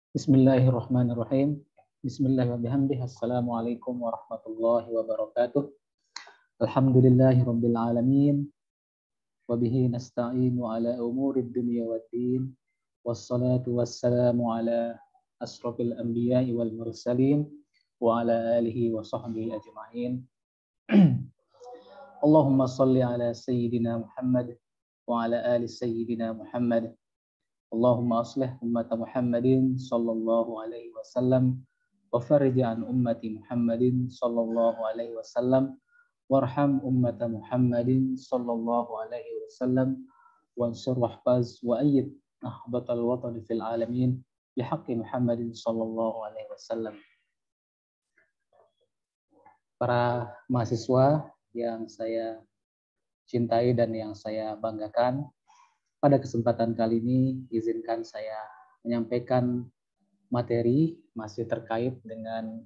Bismillahirrahmanirrahim. Bismillahirrahmanirrahim. Assalamualaikum warahmatullahi wabarakatuh. Alhamdulillahirabbil alamin. Wa bihi nasta'inu ala umurid dunya waddin. Wassalatu wassalamu ala asrofil anbiya'i wal mursalin wa ala alihi wa sahbihi ajma'in. Allahumma salli ala sayyidina Muhammad wa ala ali sayyidina Muhammad. Allahumma aslih ummata Muhammadin sallallahu alaihi wasallam wa farij an ummati Muhammadin sallallahu alaihi wasallam warham ummata Muhammadin sallallahu alaihi wasallam wansur wahfaz wa ayyid nahbatal watan fil alamin bihaqqi Muhammadin sallallahu alaihi wasallam. Para mahasiswa yang saya cintai dan yang saya banggakan, pada kesempatan kali ini, izinkan saya menyampaikan materi masih terkait dengan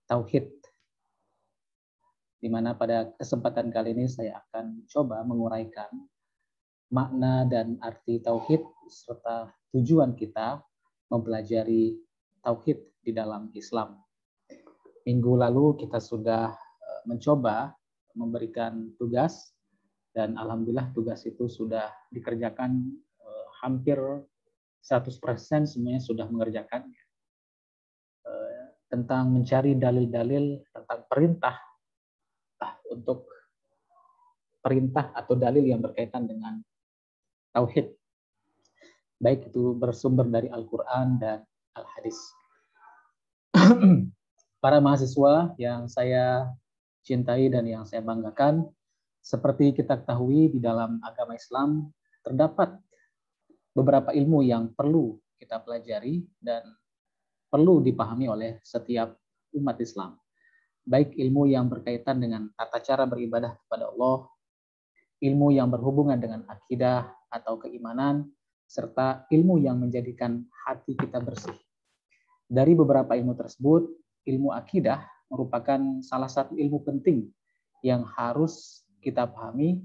tauhid. Di mana pada kesempatan kali ini saya akan coba menguraikan makna dan arti tauhid serta tujuan kita mempelajari tauhid di dalam Islam. Minggu lalu kita sudah mencoba memberikan tugas, dan alhamdulillah tugas itu sudah dikerjakan hampir 100% semuanya sudah mengerjakan, tentang mencari dalil-dalil tentang perintah untuk perintah atau dalil yang berkaitan dengan tauhid, baik itu bersumber dari Al-Quran dan Al-Hadis. Para mahasiswa yang saya cintai dan yang saya banggakan, seperti kita ketahui di dalam agama Islam terdapat beberapa ilmu yang perlu kita pelajari dan perlu dipahami oleh setiap umat Islam. Baik ilmu yang berkaitan dengan tata cara beribadah kepada Allah, ilmu yang berhubungan dengan akidah atau keimanan, serta ilmu yang menjadikan hati kita bersih. Dari beberapa ilmu tersebut, ilmu akidah merupakan salah satu ilmu penting yang harus kita pahami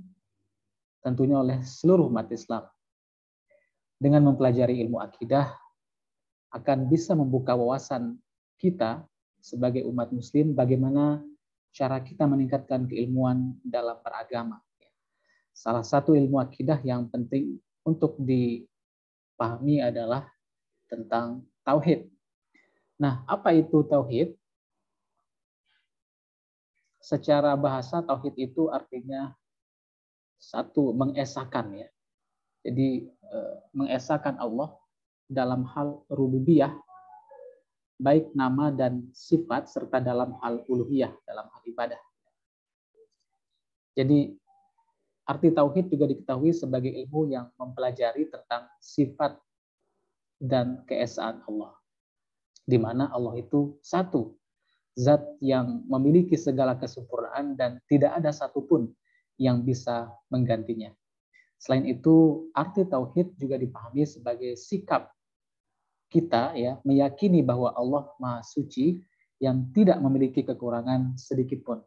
tentunya oleh seluruh umat Islam. Dengan mempelajari ilmu akidah akan bisa membuka wawasan kita sebagai umat muslim bagaimana cara kita meningkatkan keilmuan dalam beragama. Salah satu ilmu akidah yang penting untuk dipahami adalah tentang tauhid. Nah, apa itu tauhid? Secara bahasa tauhid itu artinya satu, mengesakan ya. Jadi mengesakan Allah dalam hal rububiyah, baik nama dan sifat, serta dalam hal uluhiyah, dalam hal ibadah. Jadi arti tauhid juga diketahui sebagai ilmu yang mempelajari tentang sifat dan keesaan Allah, di mana Allah itu satu, zat yang memiliki segala kesempurnaan dan tidak ada satupun yang bisa menggantinya. Selain itu, arti tauhid juga dipahami sebagai sikap kita ya, meyakini bahwa Allah Maha Suci yang tidak memiliki kekurangan sedikit pun,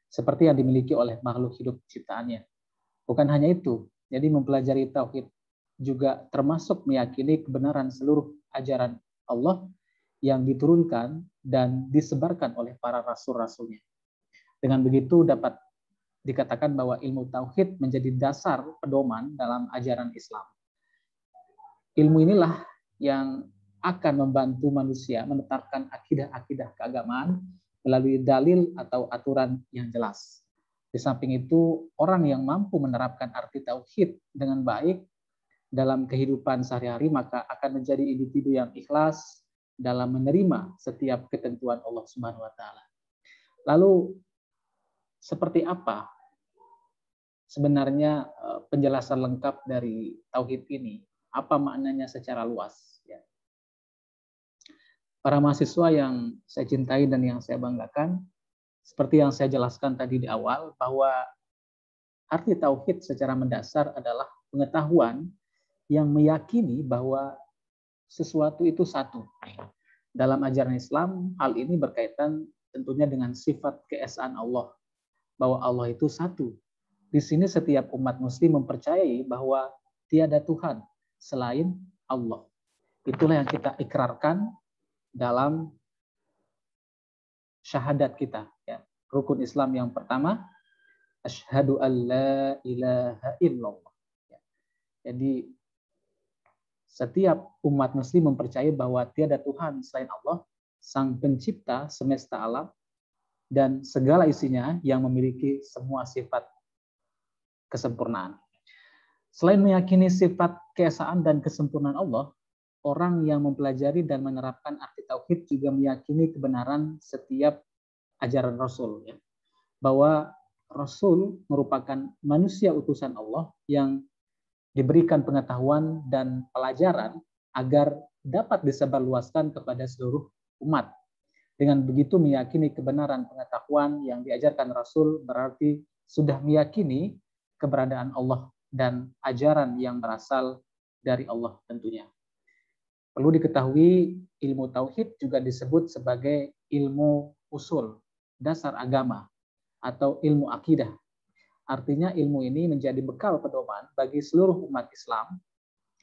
seperti yang dimiliki oleh makhluk hidup ciptaannya. Bukan hanya itu, jadi mempelajari tauhid juga termasuk meyakini kebenaran seluruh ajaran Allah yang diturunkan dan disebarkan oleh para rasul-rasulnya. Dengan begitu dapat dikatakan bahwa ilmu tauhid menjadi dasar pedoman dalam ajaran Islam. Ilmu inilah yang akan membantu manusia menetapkan akidah-akidah keagamaan melalui dalil atau aturan yang jelas. Di samping itu, orang yang mampu menerapkan arti tauhid dengan baik dalam kehidupan sehari-hari maka akan menjadi individu yang ikhlas dalam menerima setiap ketentuan Allah Subhanahu wa taala. Lalu seperti apa sebenarnya penjelasan lengkap dari tauhid ini? Apa maknanya secara luas? Ya. Para mahasiswa yang saya cintai dan yang saya banggakan, seperti yang saya jelaskan tadi di awal, bahwa arti tauhid secara mendasar adalah pengetahuan yang meyakini bahwa sesuatu itu satu. Dalam ajaran Islam, hal ini berkaitan tentunya dengan sifat keesaan Allah, bahwa Allah itu satu. Di sini setiap umat muslim mempercayai bahwa tiada Tuhan selain Allah. Itulah yang kita ikrarkan dalam syahadat kita. Ya. Rukun Islam yang pertama, asyhadu an la ilaha illallah. Ya. Jadi setiap umat muslim mempercayai bahwa tiada Tuhan selain Allah, Sang Pencipta semesta alam dan segala isinya yang memiliki semua sifat kesempurnaan. Selain meyakini sifat keesaan dan kesempurnaan Allah, orang yang mempelajari dan menerapkan arti tauhid juga meyakini kebenaran setiap ajaran Rasul, ya. Bahwa Rasul merupakan manusia utusan Allah yang diberikan pengetahuan dan pelajaran agar dapat disebarluaskan kepada seluruh umat. Dengan begitu meyakini kebenaran pengetahuan yang diajarkan Rasul berarti sudah meyakini keberadaan Allah dan ajaran yang berasal dari Allah tentunya. Perlu diketahui ilmu tauhid juga disebut sebagai ilmu usul, dasar agama, atau ilmu akidah. Artinya ilmu ini menjadi bekal pedoman bagi seluruh umat Islam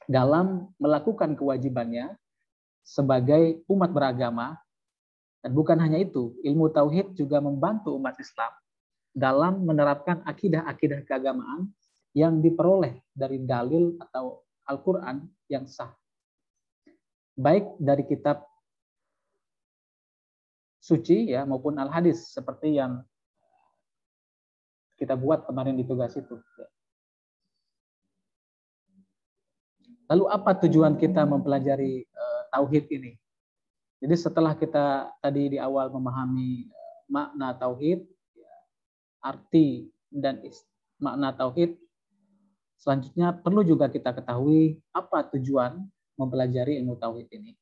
dalam melakukan kewajibannya sebagai umat beragama. Dan bukan hanya itu, ilmu tauhid juga membantu umat Islam dalam menerapkan akidah-akidah keagamaan yang diperoleh dari dalil atau Al-Quran yang sah. Baik dari kitab suci ya maupun Al-Hadis seperti yang kita buat kemarin di tugas itu. Lalu apa tujuan kita mempelajari tauhid ini? Jadi setelah kita tadi di awal memahami makna tauhid, arti dan makna tauhid, selanjutnya perlu juga kita ketahui apa tujuan mempelajari ilmu tauhid ini.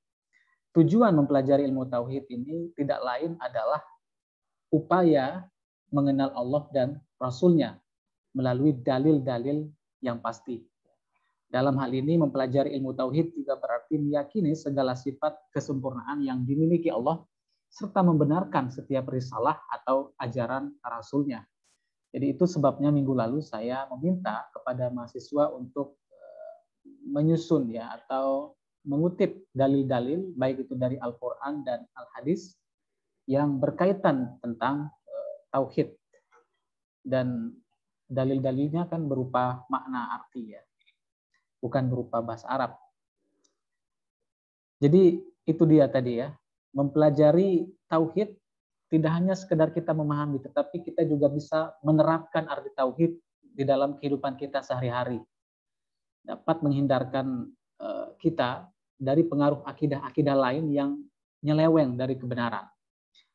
Tujuan mempelajari ilmu tauhid ini tidak lain adalah upaya mengenal Allah dan Rasul-Nya melalui dalil-dalil yang pasti. Dalam hal ini mempelajari ilmu tauhid juga berarti meyakini segala sifat kesempurnaan yang dimiliki Allah serta membenarkan setiap risalah atau ajaran Rasul-Nya. Jadi itu sebabnya minggu lalu saya meminta kepada mahasiswa untuk menyusun ya atau mengutip dalil-dalil baik itu dari Al-Quran dan Al-Hadis yang berkaitan tentang tauhid. Dan dalil-dalilnya kan berupa makna arti ya, bukan berupa bahasa Arab. Jadi itu dia tadi ya, mempelajari tauhid tidak hanya sekedar kita memahami, tetapi kita juga bisa menerapkan arti tauhid di dalam kehidupan kita sehari-hari. Dapat menghindarkan kita dari pengaruh akidah-akidah lain yang nyeleweng dari kebenaran.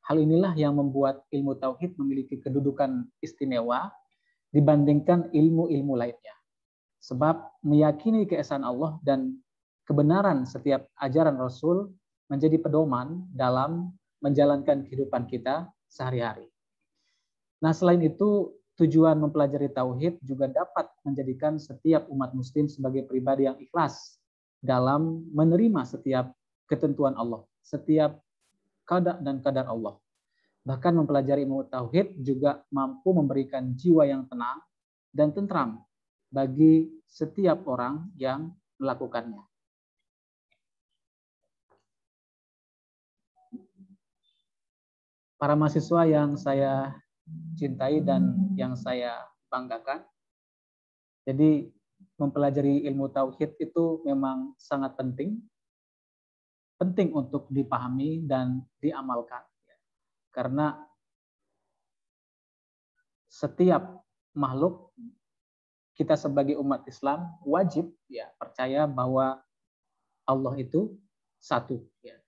Hal inilah yang membuat ilmu tauhid memiliki kedudukan istimewa dibandingkan ilmu-ilmu lainnya. Sebab meyakini keesaan Allah dan kebenaran setiap ajaran Rasul menjadi pedoman dalam menjalankan kehidupan kita sehari-hari. Nah, selain itu, tujuan mempelajari tauhid juga dapat menjadikan setiap umat muslim sebagai pribadi yang ikhlas dalam menerima setiap ketentuan Allah, setiap qada dan qadar Allah. Bahkan mempelajari ilmu tauhid juga mampu memberikan jiwa yang tenang dan tentram bagi setiap orang yang melakukannya. Para mahasiswa yang saya cintai dan yang saya banggakan, jadi mempelajari ilmu tauhid itu memang sangat penting untuk dipahami dan diamalkan. Karena setiap makhluk kita sebagai umat Islam wajib ya percaya bahwa Allah itu satu. Ya.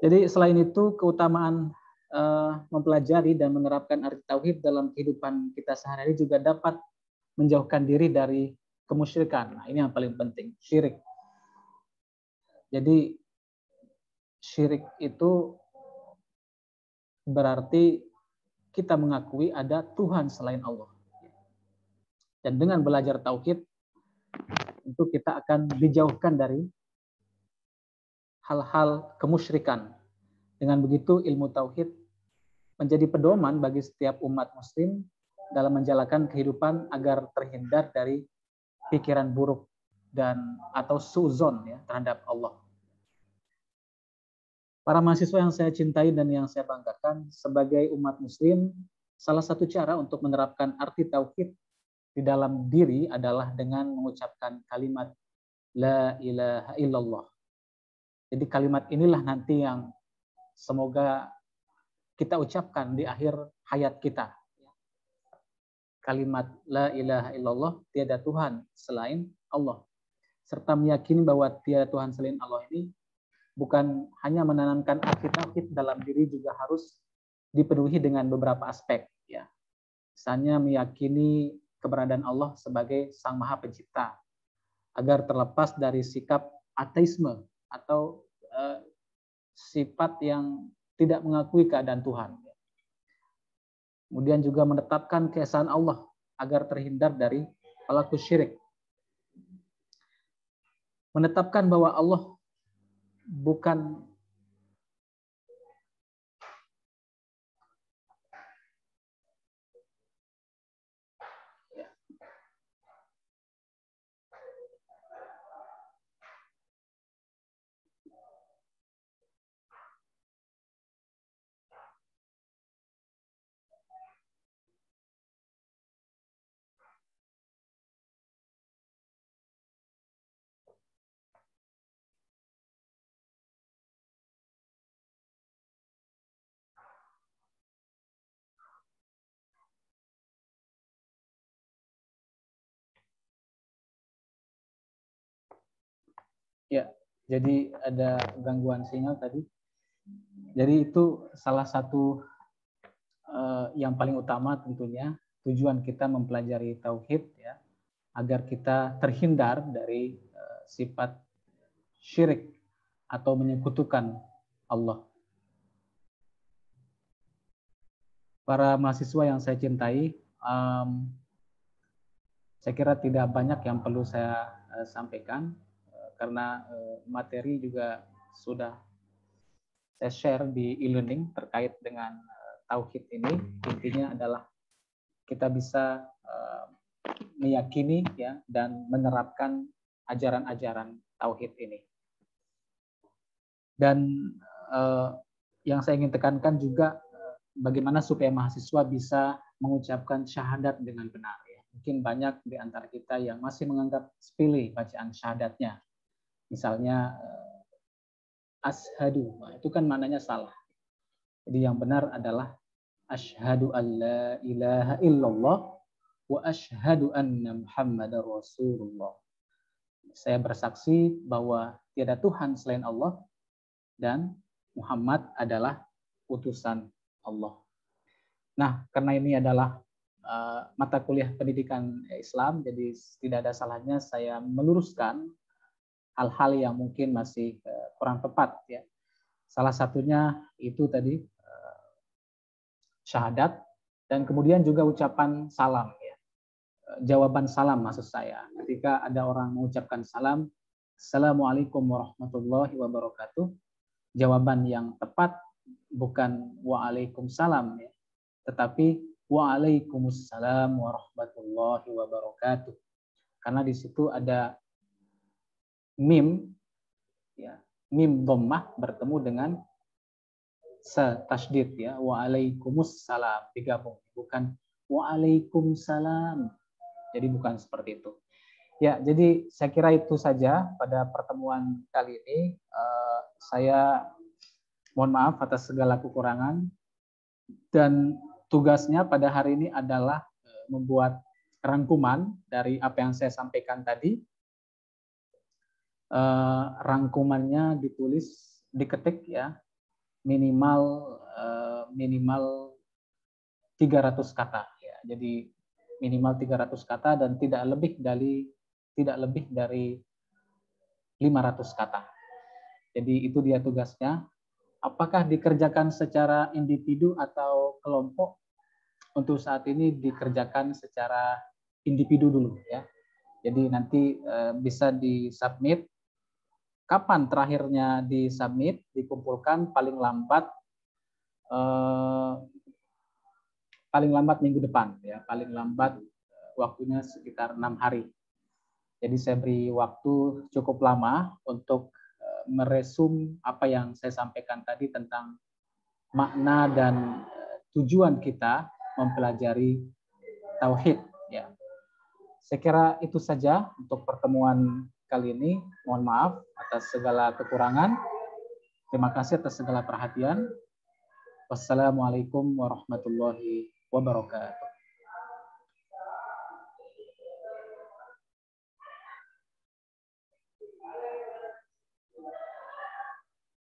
Jadi selain itu keutamaan mempelajari dan menerapkan arti tauhid dalam kehidupan kita sehari-hari juga dapat menjauhkan diri dari kemusyrikan. Nah, ini yang paling penting, syirik. Jadi syirik itu berarti kita mengakui ada Tuhan selain Allah. Dan dengan belajar tauhid, tentu kita akan dijauhkan dari hal-hal kemusyrikan. Dengan begitu ilmu tauhid menjadi pedoman bagi setiap umat muslim dalam menjalankan kehidupan agar terhindar dari pikiran buruk dan atau suzon ya terhadap Allah. Para mahasiswa yang saya cintai dan yang saya banggakan, sebagai umat muslim, salah satu cara untuk menerapkan arti tauhid di dalam diri adalah dengan mengucapkan kalimat la ilaha illallah. Jadi kalimat inilah nanti yang semoga kita ucapkan di akhir hayat kita. Kalimat la ilaha illallah, tiada Tuhan selain Allah. Serta meyakini bahwa tiada Tuhan selain Allah ini bukan hanya menanamkan arti tauhid dalam diri, juga harus dipenuhi dengan beberapa aspek. Ya. Misalnya meyakini keberadaan Allah sebagai Sang Maha Pencipta, agar terlepas dari sikap ateisme atau sifat yang tidak mengakui keadaan Tuhan. Kemudian juga menetapkan keesaan Allah agar terhindar dari pelaku syirik. Menetapkan bahwa Allah bukan ya, jadi ada gangguan sinyal tadi. Jadi itu salah satu yang paling utama tentunya tujuan kita mempelajari tauhid ya, agar kita terhindar dari sifat syirik atau menyekutukan Allah. Para mahasiswa yang saya cintai, saya kira tidak banyak yang perlu saya sampaikan karena materi juga sudah saya share di e-learning terkait dengan tauhid ini. Intinya adalah kita bisa meyakini ya dan menerapkan ajaran-ajaran tauhid ini. Dan yang saya ingin tekankan juga bagaimana supaya mahasiswa bisa mengucapkan syahadat dengan benar. Ya. Mungkin banyak di antara kita yang masih menganggap sepele bacaan syahadatnya. Misalnya ashadu, nah, itu kan maknanya salah. Jadi yang benar adalah asyhadu an la ilaha illallah wa asyhadu anna Muhammadar Rasulullah. Saya bersaksi bahwa tiada Tuhan selain Allah dan Muhammad adalah utusan Allah. Nah, karena ini adalah mata kuliah pendidikan Islam, jadi tidak ada salahnya saya meluruskan hal-hal yang mungkin masih kurang tepat. Ya. Salah satunya itu tadi syahadat, dan kemudian juga ucapan salam. Ya. Jawaban salam maksud saya. Ketika ada orang mengucapkan salam, Assalamualaikum warahmatullahi wabarakatuh, jawaban yang tepat bukan waalaikumsalam, ya, tetapi waalaikumsalam warahmatullahi wabarakatuh. Karena di situ ada mim, ya, mim dhammah bertemu dengan tasydid, ya, waalaikumsalam digabung, bukan waalaikumsalam. Jadi bukan seperti itu. Ya, jadi saya kira itu saja pada pertemuan kali ini. Saya mohon maaf atas segala kekurangan, dan tugasnya pada hari ini adalah membuat rangkuman dari apa yang saya sampaikan tadi. Rangkumannya ditulis, diketik ya, minimal 300 kata ya. Jadi minimal 300 kata dan tidak lebih dari 500 kata. Jadi itu dia tugasnya. Apakah dikerjakan secara individu atau kelompok? Untuk saat ini dikerjakan secara individu dulu ya. Jadi nanti bisa disubmit. Kapan terakhirnya disubmit? Dikumpulkan paling lambat minggu depan ya. Paling lambat waktunya sekitar 6 hari. Jadi saya beri waktu cukup lama untuk meresum apa yang saya sampaikan tadi tentang makna dan tujuan kita mempelajari tauhid, ya. Saya kira itu saja untuk pertemuan kali ini. Mohon maaf atas segala kekurangan. Terima kasih atas segala perhatian. Wassalamualaikum warahmatullahi wabarakatuh.